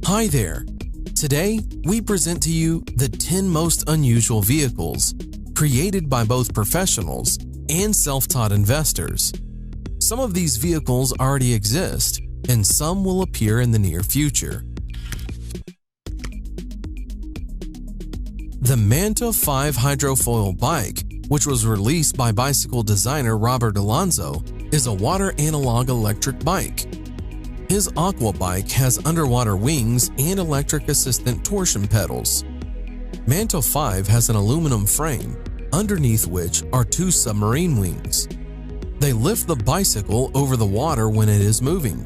Hi there! Today, we present to you the 10 most unusual vehicles created by both professionals and self-taught investors. Some of these vehicles already exist, and some will appear in the near future. The Manta 5 hydrofoil bike, which was released by bicycle designer Robert Alonso, is a water analog electric bike. His Aqua bike has underwater wings and electric assistant torsion pedals. Manta 5 has an aluminum frame, underneath which are two submarine wings. They lift the bicycle over the water when it is moving.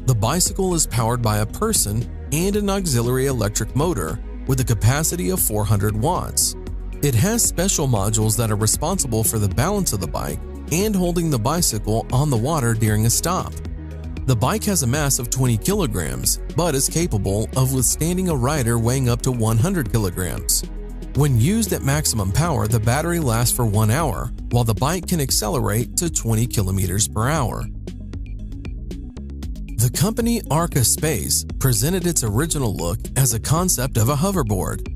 The bicycle is powered by a person and an auxiliary electric motor with a capacity of 400 watts. It has special modules that are responsible for the balance of the bike and holding the bicycle on the water during a stop. The bike has a mass of 20 kilograms, but is capable of withstanding a rider weighing up to 100 kilograms. When used at maximum power, the battery lasts for 1 hour, while the bike can accelerate to 20 kilometers per hour. The company Arca Space presented its original look as a concept of a hoverboard.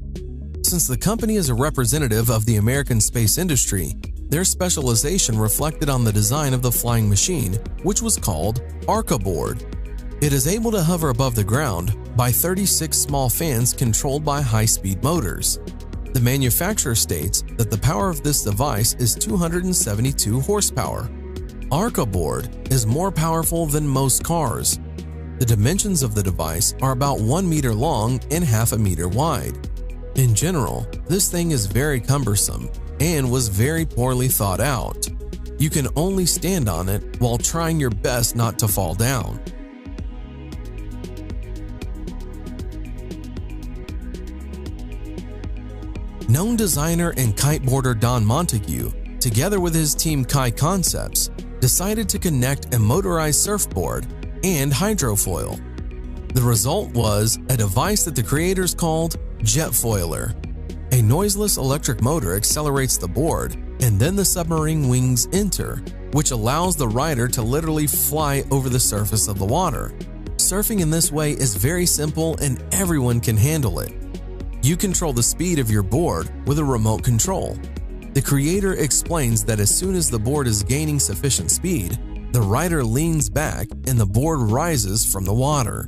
Since the company is a representative of the American space industry, their specialization reflected on the design of the flying machine, which was called Arca Board. It is able to hover above the ground by 36 small fans controlled by high-speed motors. The manufacturer states that the power of this device is 272 horsepower. Arca Board is more powerful than most cars. The dimensions of the device are about 1 meter long and half a meter wide. In general, this thing is very cumbersome and was very poorly thought out. You can only stand on it while trying your best not to fall down. Known designer and kiteboarder Don Montague, together with his team Kai Concepts, decided to connect a motorized surfboard and hydrofoil. The result was a device that the creators called Jetfoiler. A noiseless electric motor accelerates the board, and then the submarine wings enter, which allows the rider to literally fly over the surface of the water. Surfing in this way is very simple and everyone can handle it. You control the speed of your board with a remote control. The creator explains that as soon as the board is gaining sufficient speed, the rider leans back and the board rises from the water.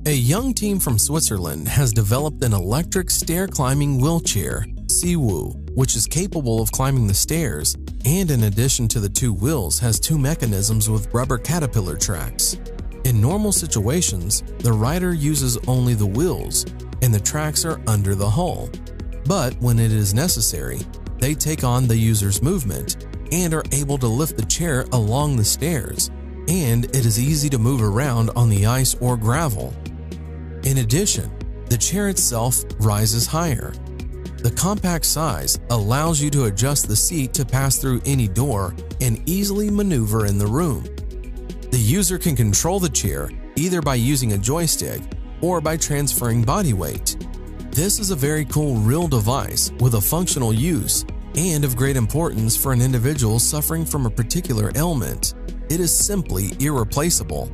A young team from Switzerland has developed an electric stair-climbing wheelchair, Siwu, which is capable of climbing the stairs and in addition to the two wheels has two mechanisms with rubber caterpillar tracks. In normal situations, the rider uses only the wheels and the tracks are under the hull. But when it is necessary, they take on the user's movement and are able to lift the chair along the stairs, and it is easy to move around on the ice or gravel. In addition, the chair itself rises higher. The compact size allows you to adjust the seat to pass through any door and easily maneuver in the room. The user can control the chair either by using a joystick or by transferring body weight. This is a very cool real device with a functional use and of great importance for an individual suffering from a particular ailment. It is simply irreplaceable.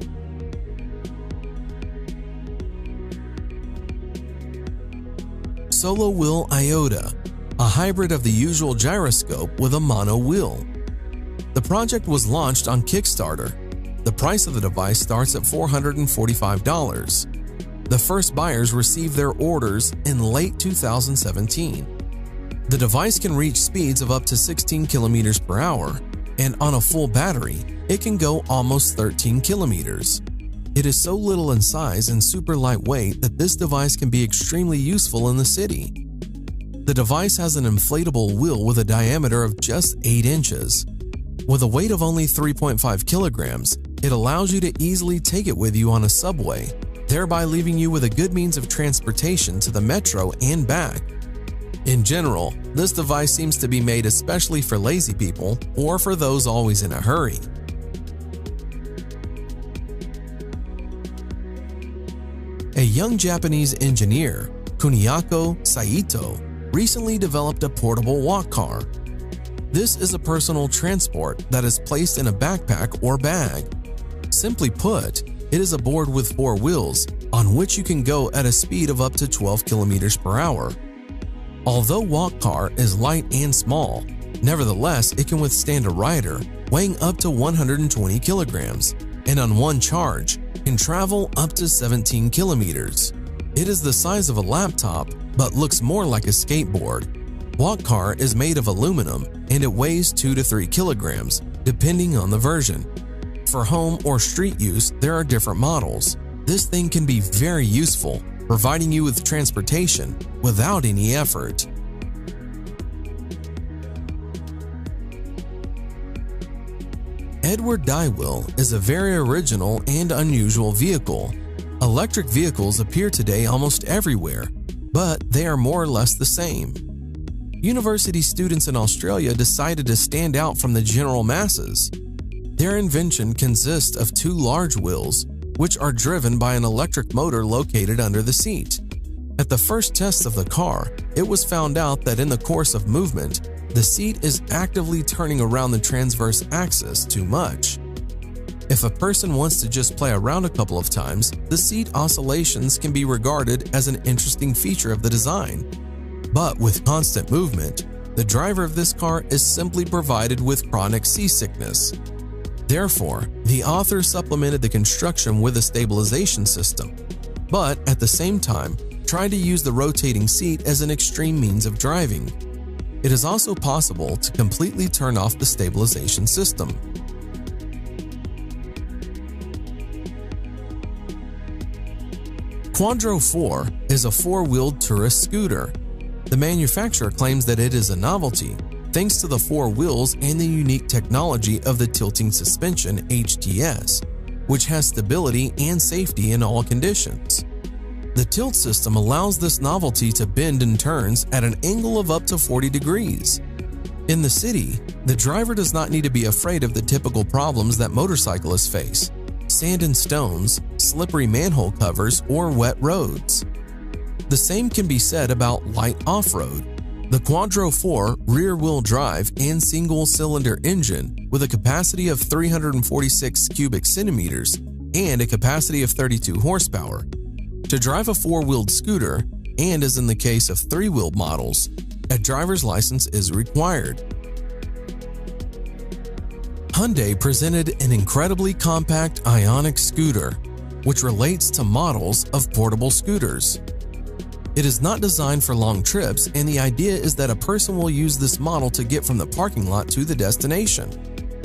Solo Wheel Iota, a hybrid of the usual gyroscope with a mono wheel. The project was launched on Kickstarter. The price of the device starts at $445. The first buyers received their orders in late 2017. The device can reach speeds of up to 16 kilometers per hour, and on a full battery, it can go almost 13 kilometers. It is so little in size and super lightweight that this device can be extremely useful in the city. The device has an inflatable wheel with a diameter of just 8 inches. With a weight of only 3.5 kilograms, it allows you to easily take it with you on a subway, thereby leaving you with a good means of transportation to the metro and back. In general, this device seems to be made especially for lazy people or for those always in a hurry. A young Japanese engineer, Kuniako Saito, recently developed a portable walk car. This is a personal transport that is placed in a backpack or bag. Simply put, It is a board with 4 wheels, on which you can go at a speed of up to 12 km per hour. Although Walk Car is light and small, nevertheless it can withstand a rider weighing up to 120 kilograms, and on one charge can travel up to 17 kilometers. It is the size of a laptop, but looks more like a skateboard. Walk Car is made of aluminum and it weighs 2 to 3 kilograms, depending on the version. For home or street use, there are different models. This thing can be very useful, providing you with transportation without any effort. Edward Dywell is a very original and unusual vehicle. Electric vehicles appear today almost everywhere, but they are more or less the same. University students in Australia decided to stand out from the general masses. Their invention consists of 2 large wheels, which are driven by an electric motor located under the seat. At the first test of the car, it was found out that in the course of movement, the seat is actively turning around the transverse axis too much. If a person wants to just play around a couple of times, the seat oscillations can be regarded as an interesting feature of the design. But with constant movement, the driver of this car is simply provided with chronic seasickness. Therefore, the author supplemented the construction with a stabilization system, but at the same time, tried to use the rotating seat as an extreme means of driving. It is also possible to completely turn off the stabilization system. Quadro 4 is a 4-wheeled tourist scooter. The manufacturer claims that it is a novelty, thanks to the 4 wheels and the unique technology of the tilting suspension HTS, which has stability and safety in all conditions. The tilt system allows this novelty to bend and turns at an angle of up to 40 degrees. In the city, the driver does not need to be afraid of the typical problems that motorcyclists face: sand and stones, slippery manhole covers, or wet roads. The same can be said about light off-road. The Quadro 4 rear-wheel drive and single-cylinder engine with a capacity of 346 cubic centimeters and a capacity of 32 horsepower. To drive a 4-wheeled scooter, and as in the case of 3-wheeled models, a driver's license is required. Hyundai presented an incredibly compact Ioniq scooter, which relates to models of portable scooters. It is not designed for long trips, and the idea is that a person will use this model to get from the parking lot to the destination.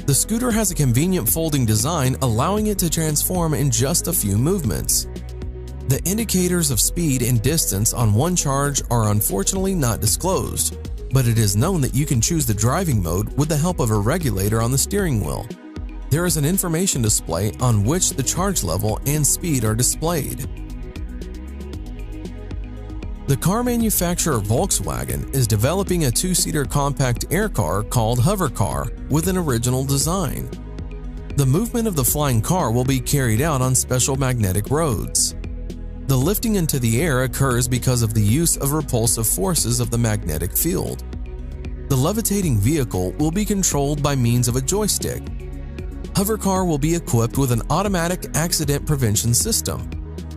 The scooter has a convenient folding design, allowing it to transform in just a few movements. The indicators of speed and distance on one charge are unfortunately not disclosed, but it is known that you can choose the driving mode with the help of a regulator on the steering wheel. There is an information display on which the charge level and speed are displayed. The car manufacturer Volkswagen is developing a 2-seater compact air car called Hover Car with an original design. The movement of the flying car will be carried out on special magnetic roads. The lifting into the air occurs because of the use of repulsive forces of the magnetic field. The levitating vehicle will be controlled by means of a joystick. Hover Car will be equipped with an automatic accident prevention system.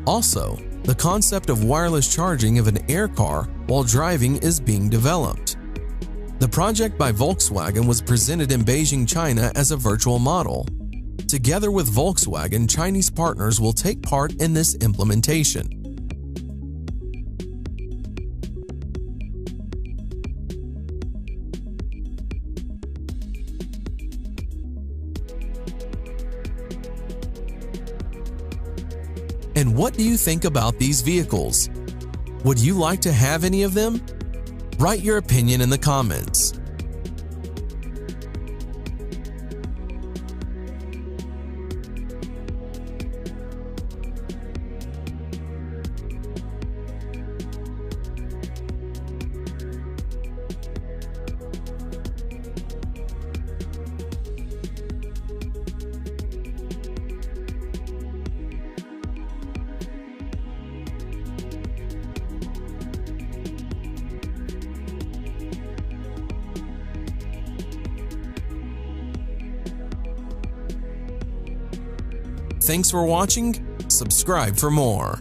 Also, the concept of wireless charging of an air car while driving is being developed. The project by Volkswagen was presented in Beijing, China as a virtual model. Together with Volkswagen, Chinese partners will take part in this implementation. And what do you think about these vehicles? Would you like to have any of them? Write your opinion in the comments. Thanks for watching. Subscribe for more.